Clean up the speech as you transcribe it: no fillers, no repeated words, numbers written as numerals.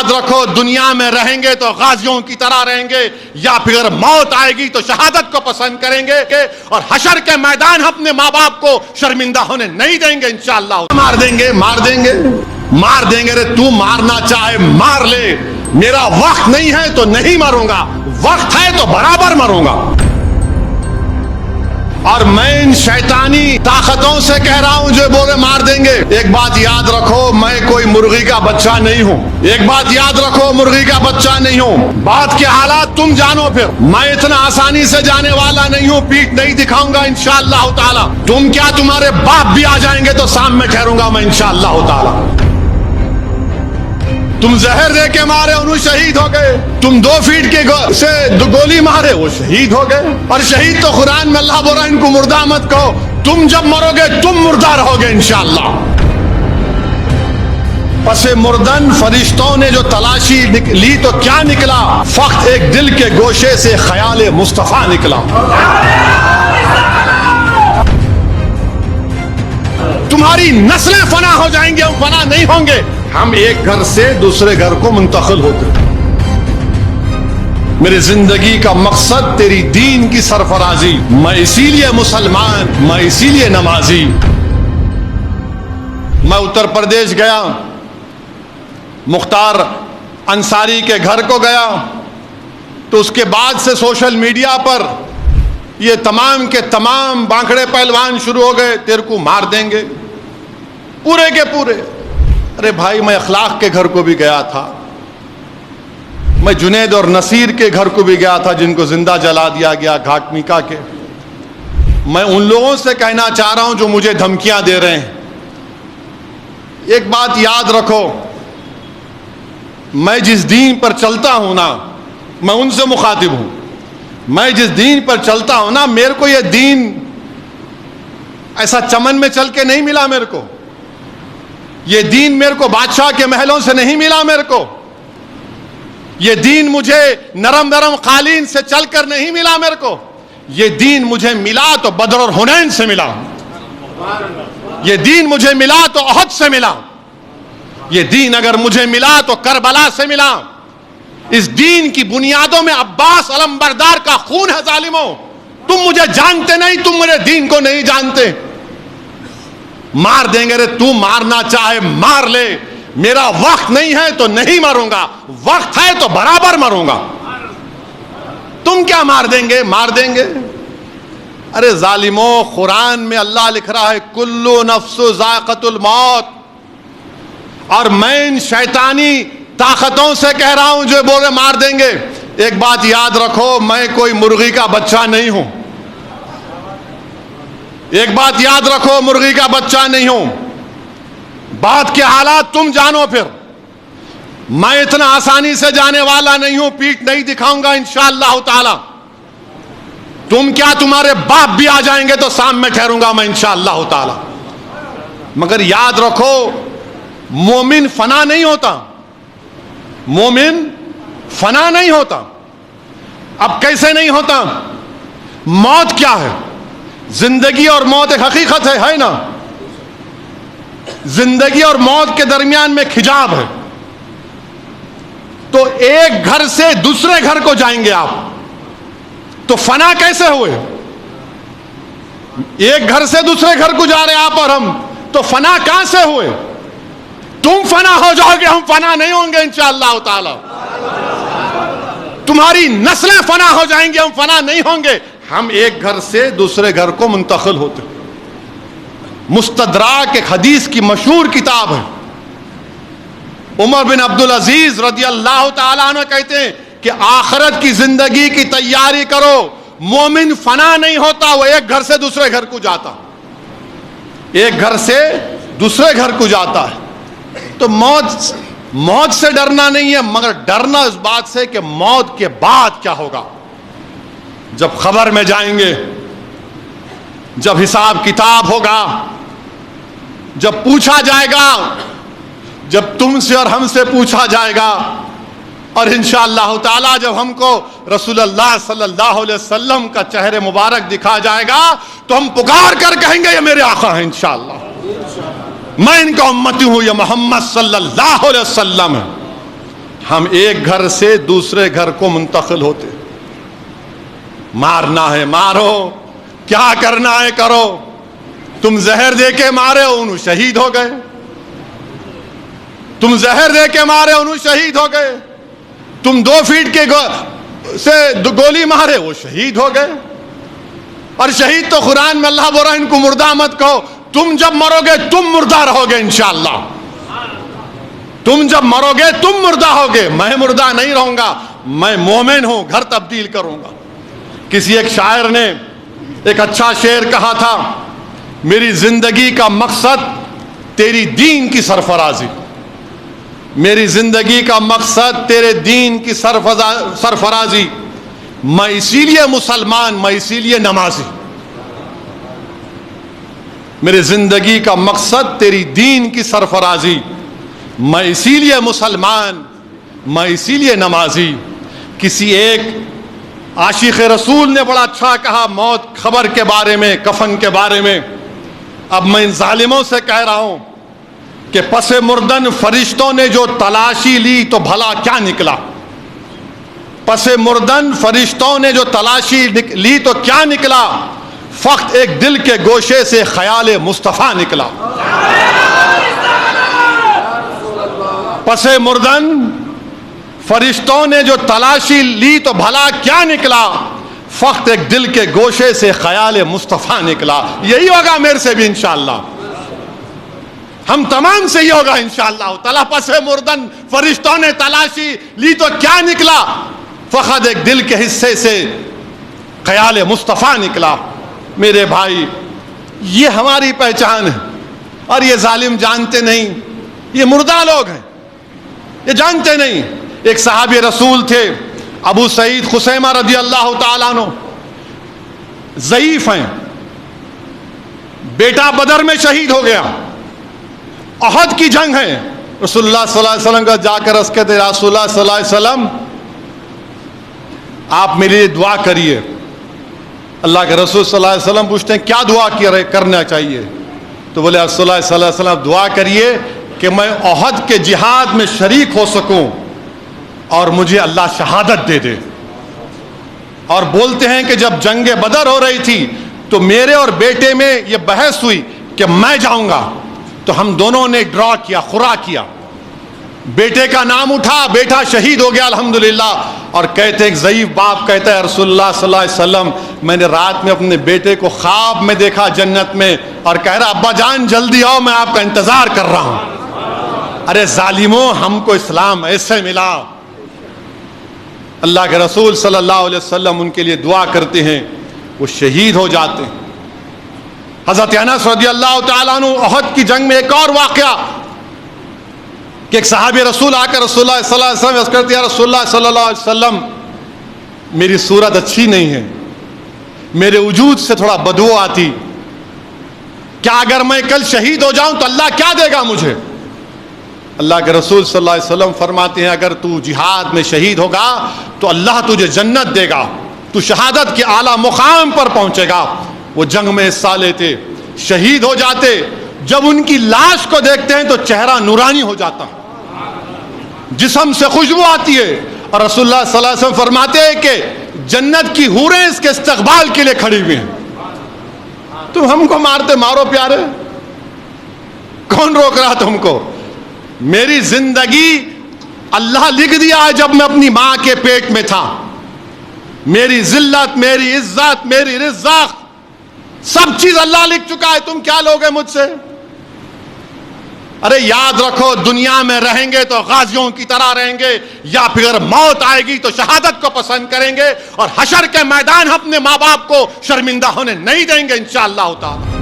یاد رکھو دنیا میں رہیں گے تو غازیوں کی طرح رہیں گے، یا پھر موت آئے گی تو شہادت کو پسند کریں گے، اور حشر کے میدان اپنے ماں باپ کو شرمندہ ہونے نہیں دیں گے انشاءاللہ۔ مار دیں گے مار دیں گے مار دیں گے، تو مارنا چاہے مار لے، میرا وقت نہیں ہے تو نہیں مروں گا، وقت ہے تو برابر مروں گا۔ اور میں ان شیطانی طاقتوں سے کہہ رہا ہوں جو بولے مار دیں گے، ایک بات یاد رکھو، میں کوئی مرغی کا بچہ نہیں ہوں، ایک بات یاد رکھو، مرغی کا بچہ نہیں ہوں۔ بات کے حالات تم جانو، پھر میں اتنا آسانی سے جانے والا نہیں ہوں، پیٹھ نہیں دکھاؤں گا انشاءاللہ تعالی۔ تم کیا تمہارے باپ بھی آ جائیں گے تو سامنے ٹھہروں گا میں انشاءاللہ تعالی۔ تم زہر دے کے مارے انہوں شہید ہو گئے، تم 2 فیٹ کے سے گولی مارے وہ شہید ہو گئے، اور شہید تو قرآن میں اللہ بول رہا ہے ان کو مردہ مت کہو، تم جب مرو گے تم مردہ رہو گے انشاءاللہ۔ پس مردن فرشتوں نے جو تلاشی لی تو کیا نکلا؟ فقط ایک دل کے گوشے سے خیال مصطفیٰ نکلا۔ تمہاری نسلیں فنا ہو جائیں گے، ہم فنا نہیں ہوں گے، ہم ایک گھر سے دوسرے گھر کو منتقل ہوتے۔ میری زندگی کا مقصد تیری دین کی سرفرازی، میں اسی لیے مسلمان، میں اسی لیے نمازی۔ میں اتر پردیش گیا، مختار انصاری کے گھر کو گیا، تو اس کے بعد سے سوشل میڈیا پر یہ تمام کے تمام بانکڑے پہلوان شروع ہو گئے، تیرے کو مار دیں گے پورے کے پورے۔ ارے بھائی میں اخلاق کے گھر کو بھی گیا تھا، میں جنید اور نصیر کے گھر کو بھی گیا تھا جن کو زندہ جلا دیا گیا گھاٹ میکا کے۔ میں ان لوگوں سے کہنا چاہ رہا ہوں جو مجھے دھمکیاں دے رہے ہیں، ایک بات یاد رکھو، میں جس دین پر چلتا ہوں نا، میں ان سے مخاطب ہوں، میں جس دین پر چلتا ہوں نا، میرے کو یہ دین ایسا چمن میں چل کے نہیں ملا، میرے کو یہ دین میرے کو بادشاہ کے محلوں سے نہیں ملا، میرے کو یہ دین مجھے نرم نرم قالین سے چل کر نہیں ملا، میرے کو یہ دین مجھے ملا تو بدر اور حنین سے ملا، یہ دین مجھے ملا تو احد سے ملا، یہ دین اگر مجھے ملا تو کربلا سے ملا۔ اس دین کی بنیادوں میں عباس علمبردار کا خون ہے ظالموں، تم مجھے جانتے نہیں، تم میرے دین کو نہیں جانتے۔ مار دیں گے، تو مارنا چاہے مار لے، میرا وقت نہیں ہے تو نہیں مروں گا، وقت ہے تو برابر مروں گا۔ تم کیا مار دیں گے مار دیں گے؟ ارے ظالموں، قرآن میں اللہ لکھ رہا ہے کلو نفس ذائقۃ الموت، اور میں ان شیطانی طاقتوں سے کہہ رہا ہوں جو بولے مار دیں گے، ایک بات یاد رکھو، میں کوئی مرغی کا بچہ نہیں ہوں، ایک بات یاد رکھو، مرغی کا بچہ نہیں ہوں۔ بات کے حالات تم جانو، پھر میں اتنا آسانی سے جانے والا نہیں ہوں، پیٹھ نہیں دکھاؤں گا انشاءاللہ تعالی۔ تم کیا تمہارے باپ بھی آ جائیں گے تو سامنے ٹھہروں گا میں انشاءاللہ تعالی۔ مگر یاد رکھو، مومن فنا نہیں ہوتا، مومن فنا نہیں ہوتا۔ اب کیسے نہیں ہوتا؟ موت کیا ہے؟ زندگی اور موت ایک حقیقت ہے نا، زندگی اور موت کے درمیان میں ایک حجاب ہے۔ تو ایک گھر سے دوسرے گھر کو جائیں گے آپ، تو فنا کیسے ہوئے؟ ایک گھر سے دوسرے گھر کو جا رہے آپ اور ہم، تو فنا کہاں سے ہوئے؟ تم فنا ہو جاؤ گے، ہم فنا نہیں ہوں گے انشاءاللہ تعالی۔ تمہاری نسلیں فنا ہو جائیں گے، ہم فنا نہیں ہوں گے، ہم ایک گھر سے دوسرے گھر کو منتقل ہوتے۔ مستدراک ایک حدیث کی مشہور کتاب ہے، عمر بن عبدالعزیز رضی اللہ تعالیٰ عنہ کہتے ہیں کہ آخرت کی زندگی کی تیاری کرو، مومن فنا نہیں ہوتا، وہ ایک گھر سے دوسرے گھر کو جاتا، ایک گھر سے دوسرے گھر کو جاتا ہے۔ تو موت سے ڈرنا نہیں ہے، مگر ڈرنا اس بات سے کہ موت کے بعد کیا ہوگا، جب خبر میں جائیں گے، جب حساب کتاب ہوگا، جب پوچھا جائے گا، جب تم سے اور ہم سے پوچھا جائے گا، اور انشاءاللہ تعالی جب ہم کو رسول اللہ صلی اللہ علیہ وسلم کا چہرے مبارک دکھا جائے گا تو ہم پکار کر کہیں گے یہ میرے آقا ہیں، انشاءاللہ میں ان کا امتی ہوں، یہ محمد صلی اللہ علیہ وسلم ہے۔ ہم ایک گھر سے دوسرے گھر کو منتقل ہوتے. مارنا ہے مارو, کیا کرنا ہے کرو. تم زہر دے کے مارے انہوں شہید ہو گئے, تم زہر دے کے مارے انہوں شہید ہو گئے, تم 2 فیٹ کے سے گولی مارے وہ شہید ہو گئے. اور شہید تو قرآن میں اللہ بول رہا ہے ان کو مردہ مت کہو, تم جب مرو گے تم مردہ رہو گے انشاءاللہ. تم جب مرو گے تم مردہ ہوگے, میں مردہ نہیں رہوں گا, میں مومن ہوں, گھر تبدیل کروں گا. کسی ایک شاعر نے ایک اچھا شعر کہا تھا, میری زندگی کا مقصد تیری دین کی سرفرازی, میری زندگی کا مقصد تیرے دین کی سرفرازی, میں اسی لیے مسلمان, میں اسی لیے نمازی. میری زندگی کا مقصد تیری دین کی سرفرازی, میں اسی لیے مسلمان, میں اسی لیے نمازی. کسی ایک عاشق رسول نے بڑا اچھا کہا موت خبر کے بارے میں, کفن کے بارے میں. اب میں ان ظالموں سے کہہ رہا ہوں کہ پس مردن فرشتوں نے جو تلاشی لی تو بھلا کیا نکلا. پس مردن فرشتوں نے جو تلاشی لی تو کیا نکلا, فقط ایک دل کے گوشے سے خیال مصطفیٰ نکلا. پس مردن فرشتوں نے جو تلاشی لی تو بھلا کیا نکلا, فقط ایک دل کے گوشے سے خیال مصطفیٰ نکلا. یہی ہوگا میرے سے بھی انشاءاللہ, ہم تمام سے ہی ہوگا انشاءاللہ تعالیٰ. پس مردن فرشتوں نے تلاشی لی تو کیا نکلا, فقط ایک دل کے حصے سے خیال مصطفیٰ نکلا. میرے بھائی یہ ہماری پہچان ہے, اور یہ ظالم جانتے نہیں, یہ مردہ لوگ ہیں, یہ جانتے نہیں. ایک صحابی رسول تھے ابو سعید خثیمہ رضی اللہ تعالیٰ عنہ, ضعیف ہیں, بیٹا بدر میں شہید ہو گیا, احد کی جنگ ہے. رسول اللہ صلی اللہ علیہ وسلم کا جا کر عرض کہتے رسول اللہ صلی اللہ علیہ وسلم آپ میرے لیے دعا کریے. اللہ کے رسول صلی اللہ علیہ وسلم پوچھتے ہیں کیا دعا کرنا چاہیے, تو بولے رسول اللہ صلی اللہ علیہ وسلم دعا کریے کہ میں احد کے جہاد میں شریک ہو سکوں اور مجھے اللہ شہادت دے دے. اور بولتے ہیں کہ جب جنگ بدر ہو رہی تھی تو میرے اور بیٹے میں یہ بحث ہوئی کہ میں جاؤں گا, تو ہم دونوں نے ڈرا کیا, خورا کیا, بیٹے کا نام اٹھا, بیٹا شہید ہو گیا الحمدللہ. اور کہتے ایک ضعیف باپ کہتا ہے رسول اللہ صلی اللہ علیہ وسلم میں نے رات میں اپنے بیٹے کو خواب میں دیکھا جنت میں, اور کہہ رہا ابا جان جلدی آؤ میں آپ کا انتظار کر رہا ہوں. ارے ظالموں, ہم کو اسلام ایسے ملا. اللہ کے رسول صلی اللہ علیہ وسلم ان کے لیے دعا کرتے ہیں, وہ شہید ہو جاتے ہیں. حضرت انس رضی اللہ تعالیٰ عنہ احد کی جنگ میں ایک اور واقعہ کہ ایک صحابی رسول آ کر رسول اللہ صلی اللہ علیہ وسلم کرتے ہیں رسول اللہ صلی اللہ علیہ وسلم میری صورت اچھی نہیں ہے, میرے وجود سے تھوڑا بدبو آتی, کیا اگر میں کل شہید ہو جاؤں تو اللہ کیا دے گا مجھے. اللہ کے رسول صلی اللہ علیہ وسلم فرماتے ہیں اگر تو جہاد میں شہید ہوگا تو اللہ تجھے جنت دے گا, تو شہادت کے اعلیٰ مقام پر پہنچے گا. وہ جنگ میں حصہ لیتے, شہید ہو جاتے, جب ان کی لاش کو دیکھتے ہیں تو چہرہ نورانی ہو جاتا, جسم سے خوشبو آتی ہے. اور رسول اللہ صلی اللہ علیہ وسلم فرماتے ہیں کہ جنت کی حوریں اس کے استقبال کے لیے کھڑی ہوئی ہیں. تم ہم کو مارتے مارو پیارے, کون روک رہا تم کو. میری زندگی اللہ لکھ دیا ہے جب میں اپنی ماں کے پیٹ میں تھا. میری ذلت, میری عزت, میری رزق, سب چیز اللہ لکھ چکا ہے. تم کیا لوگے مجھ سے. ارے یاد رکھو دنیا میں رہیں گے تو غازیوں کی طرح رہیں گے, یا پھر موت آئے گی تو شہادت کو پسند کریں گے, اور حشر کے میدان اپنے ماں باپ کو شرمندہ ہونے نہیں دیں گے انشاءاللہ تعالی.